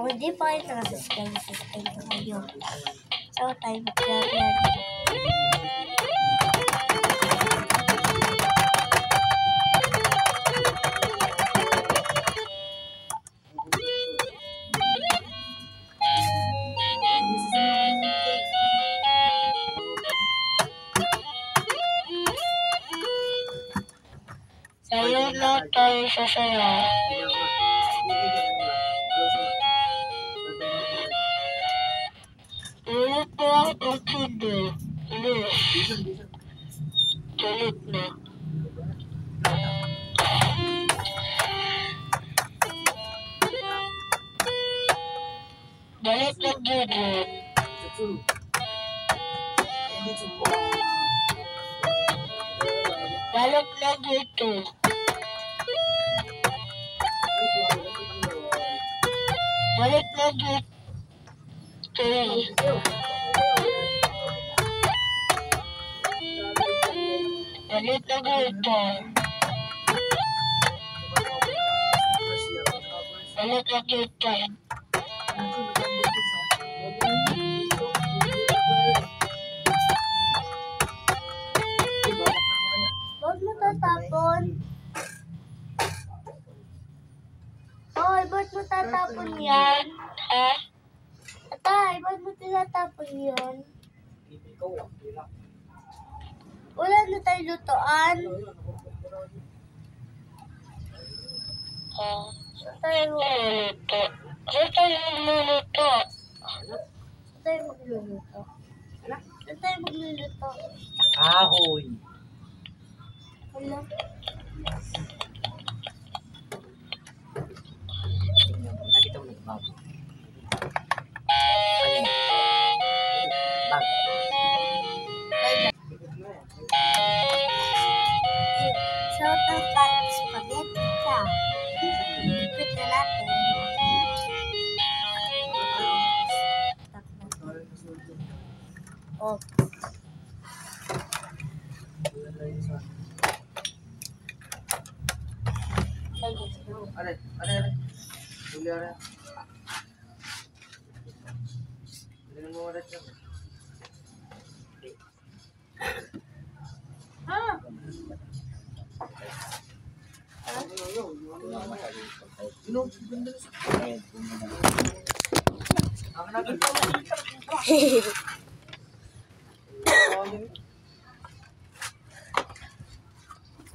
Kung hindi pa kayo nakasubscribe na kayo. So, tayo mag-yan. Sayo na tayo sa saya. Ulit na ang kindi. Ulit na. Balik na gigit. Balik na dito. Balik na dito. Balik na dito. Balik na dito. Ba't mo tatapon? Hoy, ba't mo tatapon yan? Ha? Atay, ba't mo tinatapon yun? Wala na tayo lutoan. Saan tayo magluluto? Saan tayo magluluto? Saan tayo magluluto? Saan tayo magluluto? Ahoy! Wala. Nakita mo nagbago. Bago. So, tapos spaghetti ka. Ipit na natin. Oh. Are. Uli are. Hindi mo oras yan. Ah!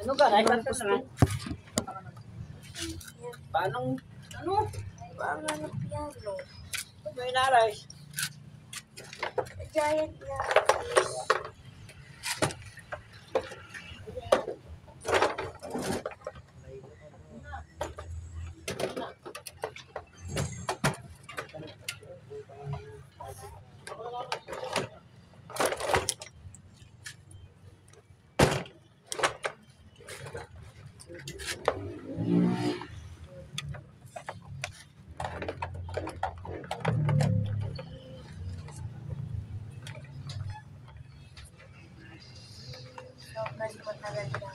Ano ka? Paano? Ano? Paano na piano? May naray. Giant na. Mas matagal na.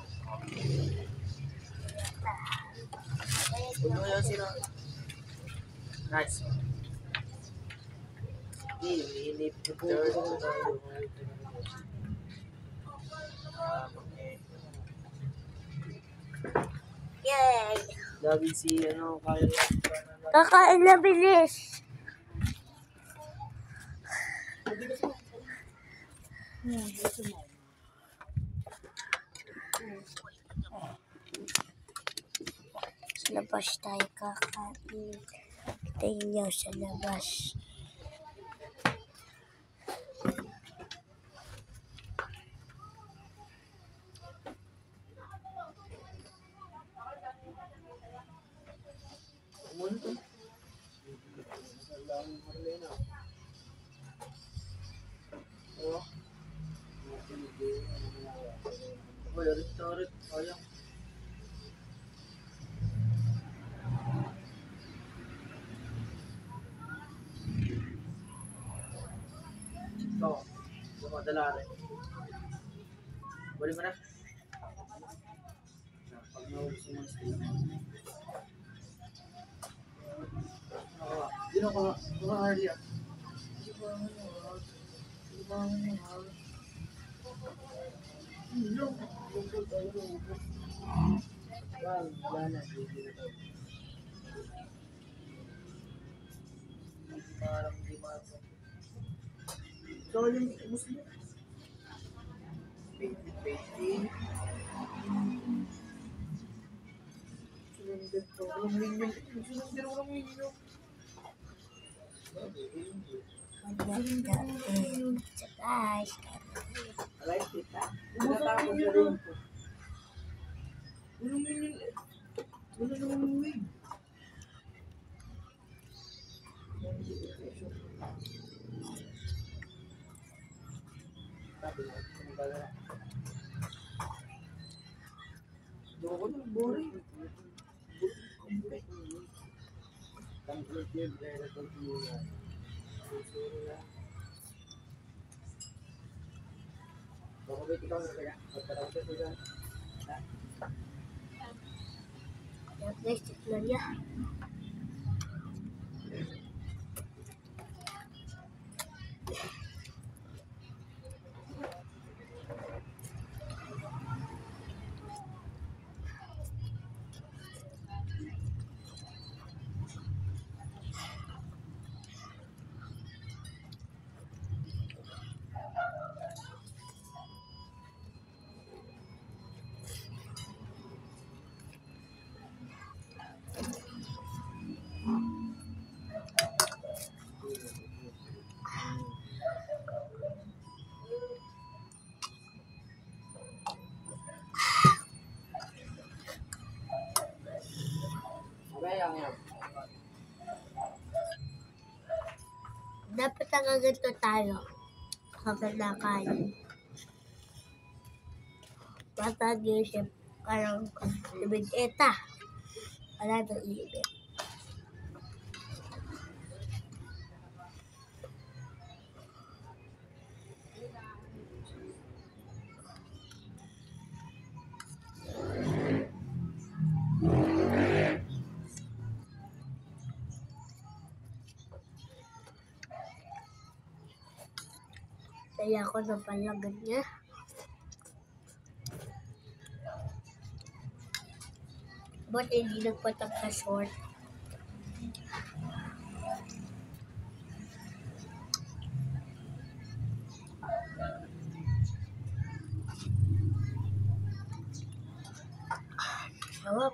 Puno yan sila. Nice. Inip. Yay! David si ano kaya. Kakain na bilis. Sa labas tayo kakain. Tingin niyo sa labas. Oy, restaurant. Ayang. Ito. Dumadala rin. Bali mo na. Pag naubos mo yung sila. Ayun ko, mga Harley ah. Libangan mo ah. Libangan mo ah. Ano? Lugod, ano, lugod. Wala na, hindi na daw. Parang hindi mato. So, yung Muslim. Painting. Sulunder ko. Walang minion. Sulunder, walang minion. So guys, Alay, kita. Tinatapos na rin ko. Walang minion eh. Wala namang wig. Sabi na, kumbaga na. Doko na, boring. guys, tignan niya. Dapat nakaganto tayo kapag nakain. Matag-isip ka ng ibig eta. Wala nang iibig. Kaya ako na pala ganyan. Ba't hindi nagpatak sa short? Sarap.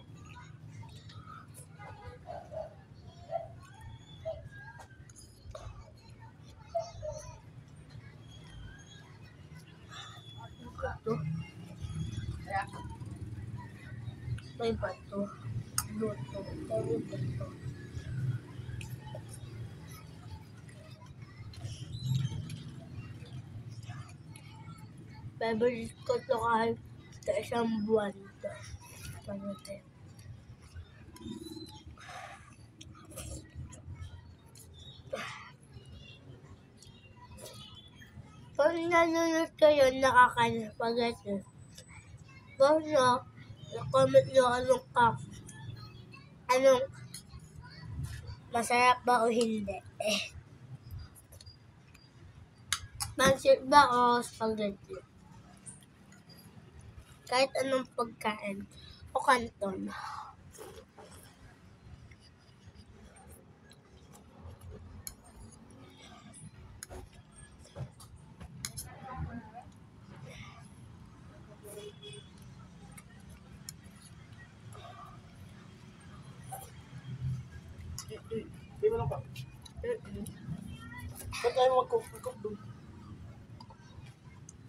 Ito. May bato. Luto. May bato. Favorite ko ito kahit sa isang buwan. Pagdating. Kung nanonood kayo, nakaka-spaghetti. Huwag nyo, comment nyo anong masarap ba o hindi. Pansit ba o spaghetti? Kahit anong pagkain o kanton. Di mo lang pa. Ba't tayo magkukup doon?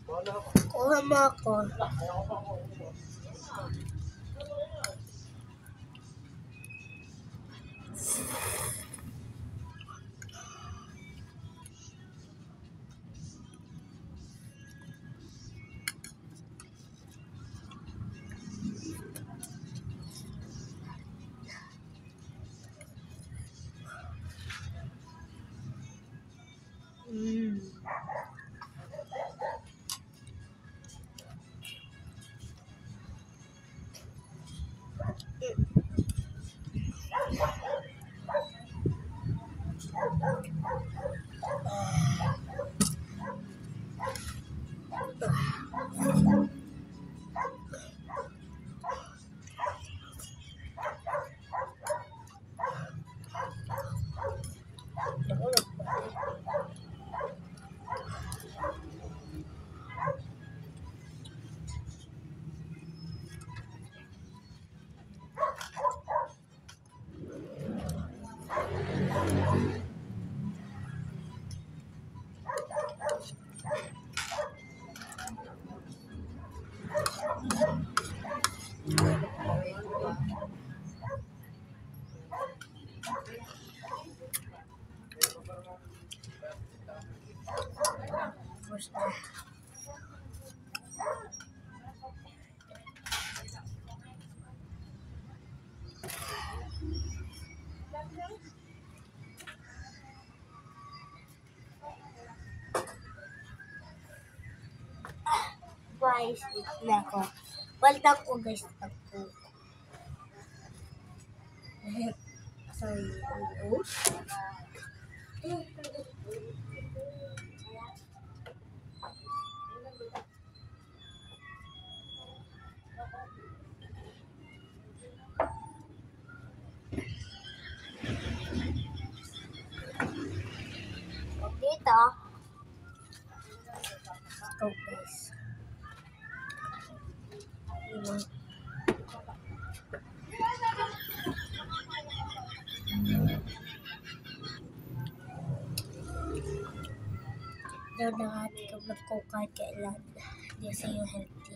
Wala ako. Kuha mo ako. Ayaw ko pa ako. Tapos na. Guys, na ako. Baltang ko guys. Ako. Sorry. Oh. Dito. Ito guys. Daw na natin kung magkukay kailan. Hindi sa'yo healthy.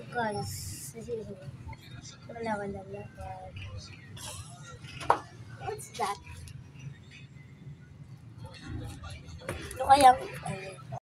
Guys, wala. What's that? Ano kayang